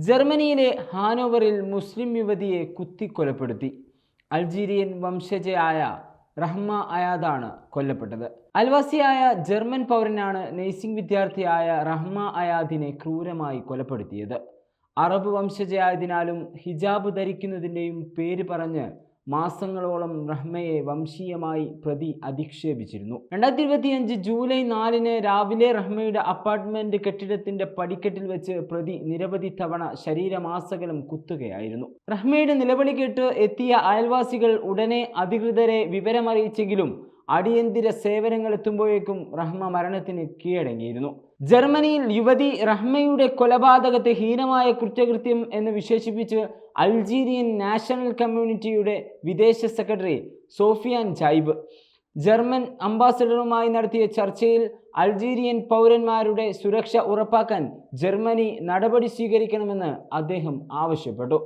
ജർമ്മനിയിലെ ഹാനോവറിൽ മുസ്ലിം യുവതിയെ കുത്തിക്കൊലപ്പെടുത്തി. അൾജീരിയൻ വംശജയായ റഹ്മ അയാദാണ് കൊല്ലപ്പെട്ടത്. അയൽവാസിയായ ജർമ്മൻ പൗരനാണ് നഴ്സിംഗ് വിദ്യാർത്ഥിയായ റഹ്മ അയാദിനെ ക്രൂരമായി കൊലപ്പെടുത്തിയത്. അറബ് വംശജയായതിനാലും ഹിജാബ് ധരിക്കുന്നതിൻ്റെയും പേര് പറഞ്ഞ് മാസങ്ങളോളം റഹ്മയെ വംശീയമായി പ്രതി അധിക്ഷേപിച്ചിരുന്നു. 2025 ജൂലൈ 4 രാവിലെ റഹ്മയുടെ അപ്പാർട്ട്മെന്റ് കെട്ടിടത്തിന്റെ പടിക്കെട്ടിൽ വെച്ച് പ്രതി നിരവധി തവണ ശരീരമാസകലം കുത്തുകയായിരുന്നു. റഹ്മയുടെ നിലവിളി കേട്ട് എത്തിയ അയൽവാസികൾ ഉടനെ അധികൃതരെ വിവരമറിയിച്ചെങ്കിലും അടിയന്തര സേവനങ്ങൾ എത്തുമ്പോഴേക്കും റഹ്മ മരണത്തിന് കീഴടങ്ങിയിരുന്നു. ജർമ്മനിയിൽ യുവതി റഹ്മയുടെ കൊലപാതകത്തെ ഹീനമായ കുറ്റകൃത്യം എന്ന് വിശേഷിപ്പിച്ച് അൾജീരിയൻ നാഷണൽ കമ്മ്യൂണിറ്റിയുടെ വിദേശ സെക്രട്ടറി സോഫിയാൻ ജൈബ് ജർമ്മൻ അംബാസഡറുമായി നടത്തിയ ചർച്ചയിൽ അൾജീരിയൻ പൗരന്മാരുടെ സുരക്ഷ ഉറപ്പാക്കാൻ ജർമ്മനി നടപടി സ്വീകരിക്കണമെന്ന് അദ്ദേഹം ആവശ്യപ്പെട്ടു.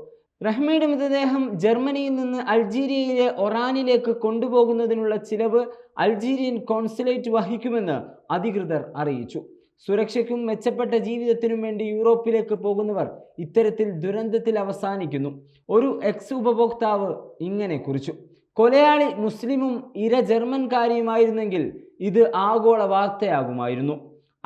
റഹ്മയുടെ മൃതദേഹം ജർമ്മനിയിൽ നിന്ന് അൾജീരിയയിലെ ഒറാനിലേക്ക് കൊണ്ടുപോകുന്നതിനുള്ള ചിലവ് അൾജീരിയൻ കോൺസുലേറ്റ് വഹിക്കുമെന്ന് അധികൃതർ അറിയിച്ചു. സുരക്ഷയ്ക്കും മെച്ചപ്പെട്ട ജീവിതത്തിനും വേണ്ടി യൂറോപ്പിലേക്ക് പോകുന്നവർ ഇത്തരത്തിൽ ദുരന്തത്തിൽ അവസാനിക്കുന്നു. ഒരു എക്സ് ഉപഭോക്താവ് ഇങ്ങനെ കുറിച്ചു: കൊലയാളി മുസ്ലിമും ഇര ജർമ്മൻകാരിയുമായിരുന്നെങ്കിൽ ഇത് ആഗോള വാർത്തയാകുമായിരുന്നു.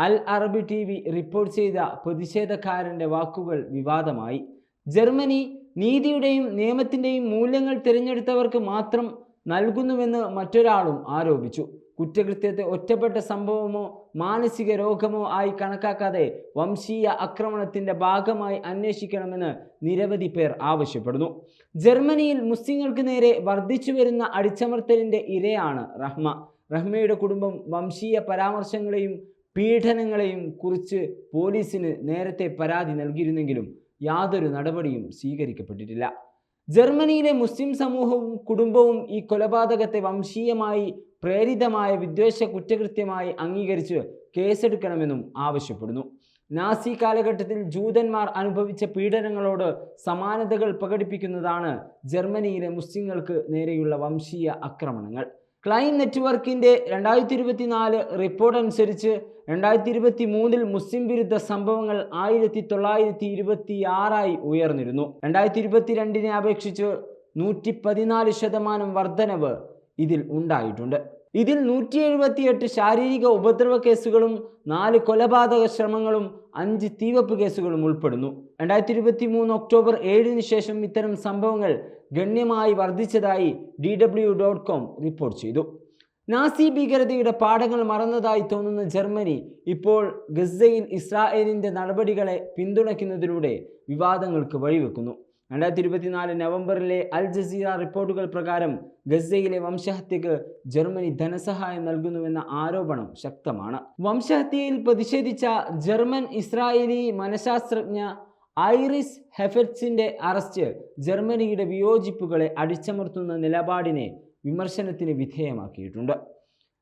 അൽ അറബി TV റിപ്പോർട്ട് ചെയ്ത പ്രതിഷേധക്കാരൻ്റെ വാക്കുകൾ വിവാദമായി. ജർമ്മനി നീതിയുടെയും നിയമത്തിൻ്റെയും മൂല്യങ്ങൾ തിരഞ്ഞെടുത്തവർക്ക് മാത്രം നൽകുന്നുവെന്ന് മറ്റൊരാളും ആരോപിച്ചു. കുറ്റകൃത്യത്തെ ഒറ്റപ്പെട്ട സംഭവമോ മാനസിക രോഗമോ ആയി കണക്കാക്കാതെ വംശീയ ആക്രമണത്തിൻ്റെ ഭാഗമായി അന്വേഷിക്കണമെന്ന് നിരവധി പേർ ആവശ്യപ്പെടുന്നു. ജർമ്മനിയിൽ മുസ്ലിങ്ങൾക്ക് നേരെ വർദ്ധിച്ചു വരുന്ന അടിച്ചമർത്തലിൻ്റെ ഇരയാണ് റഹ്മ. റഹ്മയുടെ കുടുംബം വംശീയ പരാമർശങ്ങളെയും പീഡനങ്ങളെയും കുറിച്ച് പോലീസിന് നേരത്തെ പരാതി നൽകിയിരുന്നെങ്കിലും യാതൊരു നടപടിയും സ്വീകരിക്കപ്പെട്ടിട്ടില്ല. ജർമ്മനിയിലെ മുസ്ലിം സമൂഹവും കുടുംബവും ഈ കൊലപാതകത്തെ വംശീയമായി പ്രേരിതമായ വിദ്വേഷ കുറ്റകൃത്യമായി അംഗീകരിച്ച് കേസെടുക്കണമെന്നും ആവശ്യപ്പെടുന്നു. നാസി കാലഘട്ടത്തിൽ ജൂതന്മാർ അനുഭവിച്ച പീഡനങ്ങളോട് സമാനതകൾ പ്രകടിപ്പിക്കുന്നതാണ് ജർമ്മനിയിലെ മുസ്ലിങ്ങൾക്ക് നേരെയുള്ള വംശീയ ആക്രമണങ്ങൾ. ക്ലൈൻ നെറ്റ്വർക്കിൻ്റെ 2024 റിപ്പോർട്ട് അനുസരിച്ച് 2023 മുസ്ലിം വിരുദ്ധ സംഭവങ്ങൾ 1926 ഉയർന്നിരുന്നു. 2022 അപേക്ഷിച്ച് 114% വർധനവ് ഇതിൽ ഉണ്ടായിട്ടുണ്ട്. ഇതിൽ 178 ശാരീരിക ഉപദ്രവ കേസുകളും 4 കൊലപാതക ശ്രമങ്ങളും 5 തീവെപ്പ് കേസുകളും ഉൾപ്പെടുന്നു. 2023 ഒക്ടോബർ 7 ശേഷം ഇത്തരം സംഭവങ്ങൾ ഗണ്യമായി വർദ്ധിച്ചതായി DW.com റിപ്പോർട്ട് ചെയ്തു. നാസി ഭീകരതയുടെ പാഠങ്ങൾ മറന്നതായി തോന്നുന്ന ജർമ്മനി ഇപ്പോൾ ഗസയിൽ ഇസ്രായേലിൻ്റെ നടപടികളെ പിന്തുണയ്ക്കുന്നതിലൂടെ വിവാദങ്ങൾക്ക് വഴിവെക്കുന്നു. 2024 നവംബറിലെ അൽ ജസീറ റിപ്പോർട്ടുകൾ പ്രകാരം ഗസയിലെ വംശഹത്യക്ക് ജർമ്മനി ധനസഹായം നൽകുന്നുവെന്ന ആരോപണം ശക്തമാണ്. വംശഹത്യയിൽ പ്രതിഷേധിച്ച ജർമ്മൻ ഇസ്രായേലി മനഃശാസ്ത്രജ്ഞ ഐറിസ് ഹെഫെറ്റ്സിൻ്റെ അറസ്റ്റ് ജർമ്മനിയുടെ വിയോജിപ്പുകളെ അടിച്ചമർത്തുന്ന നിലപാടിനെ വിമർശനത്തിന് വിധേയമാക്കിയിട്ടുണ്ട്.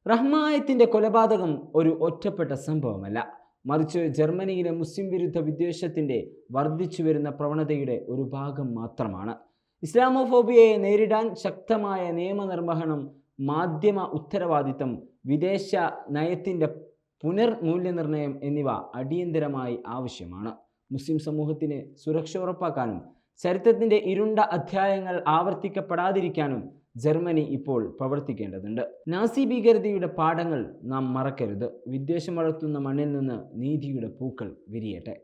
റഹ്മായത്തിൻ്റെ കൊലപാതകം ഒരു ഒറ്റപ്പെട്ട സംഭവമല്ല, മറിച്ച് ജർമ്മനിയിലെ മുസ്ലിം വിരുദ്ധ വിദ്വേഷത്തിൻ്റെ വർദ്ധിച്ചു വരുന്ന പ്രവണതയുടെ ഒരു ഭാഗം മാത്രമാണ്. ഇസ്ലാമോഫോബിയയെ നേരിടാൻ ശക്തമായ നിയമനിർവഹണം, മാധ്യമ ഉത്തരവാദിത്തം, വിദേശ നയത്തിൻ്റെ പുനർമൂല്യനിർണ്ണയം എന്നിവ അടിയന്തരമായി ആവശ്യമാണ്. മുസ്ലിം സമൂഹത്തിന് സുരക്ഷ ഉറപ്പാക്കാനും ചരിത്രത്തിൻ്റെ ഇരുണ്ട അധ്യായങ്ങൾ ആവർത്തിക്കപ്പെടാതിരിക്കാനും ജർമ്മനി ഇപ്പോൾ പ്രവർത്തിക്കേണ്ടതുണ്ട്. നാസി ഭീകരതയുടെ പാഠങ്ങൾ നാം മറക്കരുത്. വിദ്വേഷം വളർത്തുന്ന മണ്ണിൽ നിന്ന് നീതിയുടെ പൂക്കൾ വിരിയട്ടെ.